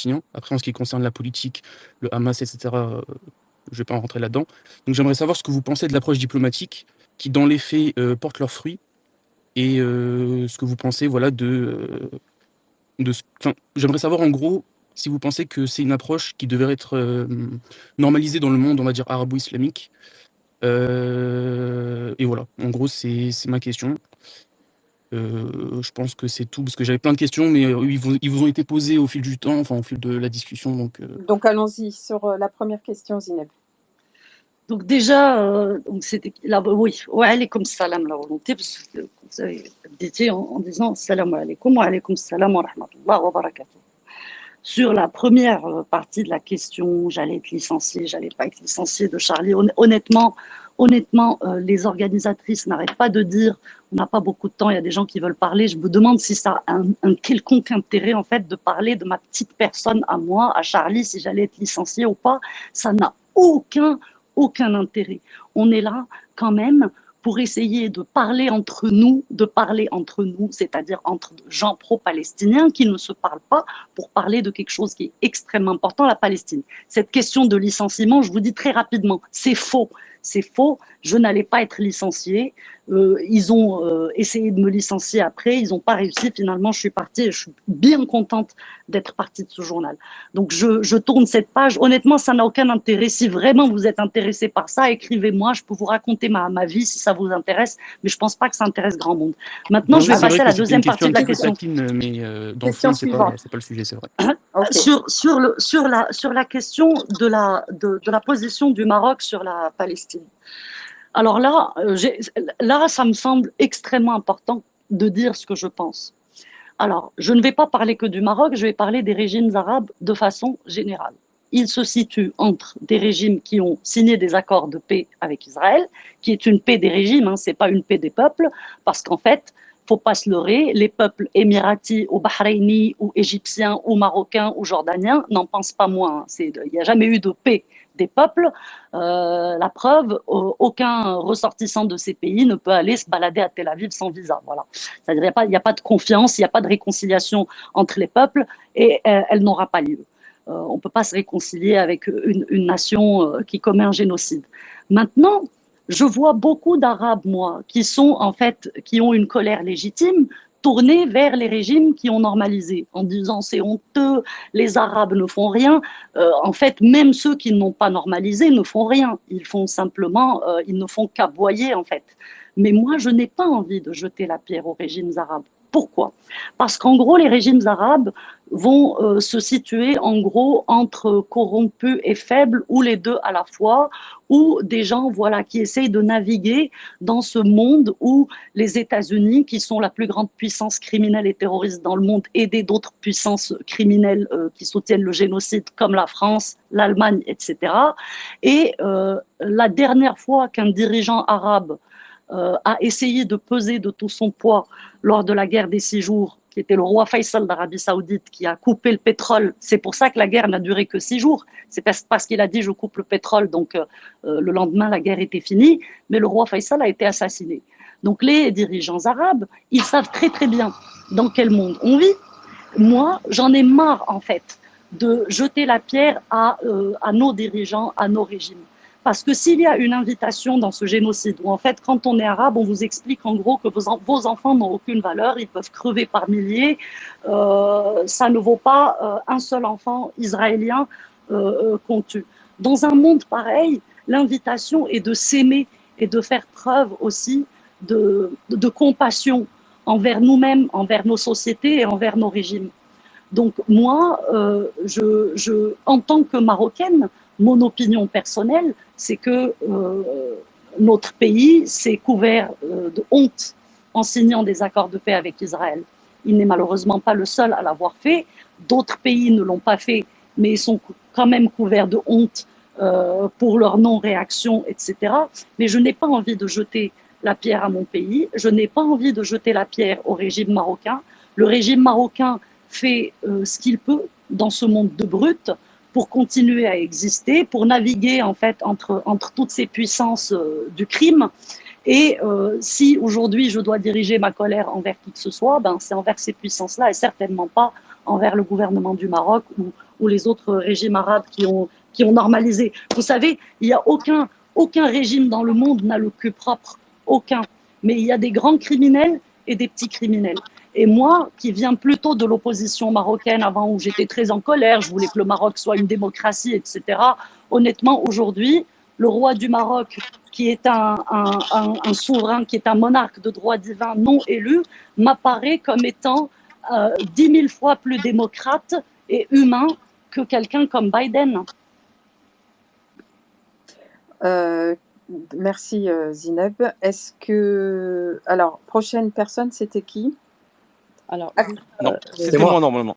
palestiniens. Après, en ce qui concerne la politique, le Hamas, etc., je ne vais pas en rentrer là-dedans. Donc j'aimerais savoir ce que vous pensez de l'approche diplomatique qui, dans les faits, porte leurs fruits et ce que vous pensez, voilà, enfin, j'aimerais savoir en gros si vous pensez que c'est une approche qui devrait être normalisée dans le monde, on va dire, arabo-islamique. Et voilà, en gros, c'est ma question. Je pense que c'est tout, parce que j'avais plein de questions, mais ils vous ont été posés au fil du temps, enfin au fil de la discussion. Donc allons-y sur la première question, Zineb. Donc déjà, donc c'était oui, wa alaykoum salam la volonté, parce que vous avez dit en disant salam alaykoum wa alaykoum salam wa rahmatullah wa barakatuh. Sur la première partie de la question, j'allais être licenciée, j'allais pas être licenciée de Charlie. Honnêtement, les organisatrices n'arrêtent pas de dire on n'a pas beaucoup de temps, il y a des gens qui veulent parler. Je me demande si ça a un quelconque intérêt en fait de parler de ma petite personne à moi, à Charlie, si j'allais être licenciée ou pas. Ça n'a aucun intérêt. On est là quand même pour essayer de parler entre nous, c'est-à-dire entre gens pro-palestiniens qui ne se parlent pas, pour parler de quelque chose qui est extrêmement important, la Palestine. Cette question de licenciement, je vous dis très rapidement, c'est faux. C'est faux, je n'allais pas être licenciée. Ils ont essayé de me licencier après, ils n'ont pas réussi. Finalement, je suis partie et je suis bien contente d'être partie de ce journal. Donc, je tourne cette page. Honnêtement, ça n'a aucun intérêt. Si vraiment vous êtes intéressé par ça, écrivez-moi. Je peux vous raconter ma vie si ça vous intéresse, mais je ne pense pas que ça intéresse grand monde. Maintenant, je vais passer à la deuxième partie de la question. Mais dans le fond, ce n'est pas le sujet, c'est vrai. Okay. Sur la question de la position du Maroc sur la Palestine. Alors là, ça me semble extrêmement important de dire ce que je pense. Alors, je ne vais pas parler que du Maroc, je vais parler des régimes arabes de façon générale. Ils se situent entre des régimes qui ont signé des accords de paix avec Israël, qui est une paix des régimes, hein, ce n'est pas une paix des peuples, parce qu'en fait, faut pas se leurrer, les peuples émiratis ou bahreïnis ou égyptiens ou marocains ou jordaniens n'en pensent pas moins. Il n'y a jamais eu de paix des peuples. La preuve, aucun ressortissant de ces pays ne peut aller se balader à Tel Aviv sans visa. Voilà. C'est-à-dire qu'il n'y a pas de confiance, il n'y a pas de réconciliation entre les peuples et elle n'aura pas lieu. On ne peut pas se réconcilier avec une nation qui commet un génocide. Maintenant, je vois beaucoup d'Arabes, moi, qui ont une colère légitime, tournée vers les régimes qui ont normalisé, en disant c'est honteux, les Arabes ne font rien. En fait, même ceux qui n'ont pas normalisé ne font rien. Ils font simplement, ils ne font qu'aboyer, en fait. Mais moi, je n'ai pas envie de jeter la pierre aux régimes arabes. Pourquoi? Parce qu'en gros, les régimes arabes vont se situer en gros entre corrompus et faibles, ou les deux à la fois, ou des gens voilà, qui essayent de naviguer dans ce monde où les États-Unis, qui sont la plus grande puissance criminelle et terroriste dans le monde, aident d'autres puissances criminelles qui soutiennent le génocide, comme la France, l'Allemagne, etc. Et la dernière fois qu'un dirigeant arabe a essayé de peser de tout son poids lors de la guerre des 6 jours, qui était le roi Faisal d'Arabie Saoudite, qui a coupé le pétrole. C'est pour ça que la guerre n'a duré que 6 jours. C'est parce qu'il a dit je coupe le pétrole, donc le lendemain la guerre était finie. Mais le roi Faisal a été assassiné. Donc les dirigeants arabes, ils savent très très bien dans quel monde on vit. Moi, j'en ai marre en fait de jeter la pierre à nos dirigeants, à nos régimes. Parce que s'il y a une invitation dans ce génocide, où en fait, quand on est arabe, on vous explique en gros que vos enfants n'ont aucune valeur, ils peuvent crever par milliers, ça ne vaut pas un seul enfant israélien qu'on tue. Dans un monde pareil, l'invitation est de s'aimer et de faire preuve aussi de compassion envers nous-mêmes, envers nos sociétés et envers nos régimes. Donc moi, en tant que Marocaine, mon opinion personnelle, c'est que notre pays s'est couvert de honte en signant des accords de paix avec Israël. Il n'est malheureusement pas le seul à l'avoir fait. D'autres pays ne l'ont pas fait, mais ils sont quand même couverts de honte pour leur non-réaction, etc. Mais je n'ai pas envie de jeter la pierre à mon pays. Je n'ai pas envie de jeter la pierre au régime marocain. Le régime marocain fait ce qu'il peut dans ce monde de brutes pour continuer à exister, pour naviguer en fait entre toutes ces puissances du crime. Et si aujourd'hui je dois diriger ma colère envers qui que ce soit, ben c'est envers ces puissances-là et certainement pas envers le gouvernement du Maroc ou les autres régimes arabes qui ont normalisé. Vous savez, il n'y a aucun régime dans le monde n'a le cul propre, aucun. Mais il y a des grands criminels et des petits criminels. Et moi, qui viens plutôt de l'opposition marocaine avant, où j'étais très en colère, je voulais que le Maroc soit une démocratie, etc. Honnêtement, aujourd'hui, le roi du Maroc, qui est un souverain, qui est un monarque de droit divin non élu, m'apparaît comme étant 10 000 fois plus démocrate et humain que quelqu'un comme Biden. Merci Zineb. Est-ce que... Alors, prochaine personne, c'était qui? Alors, Non, euh, c'était moi normalement.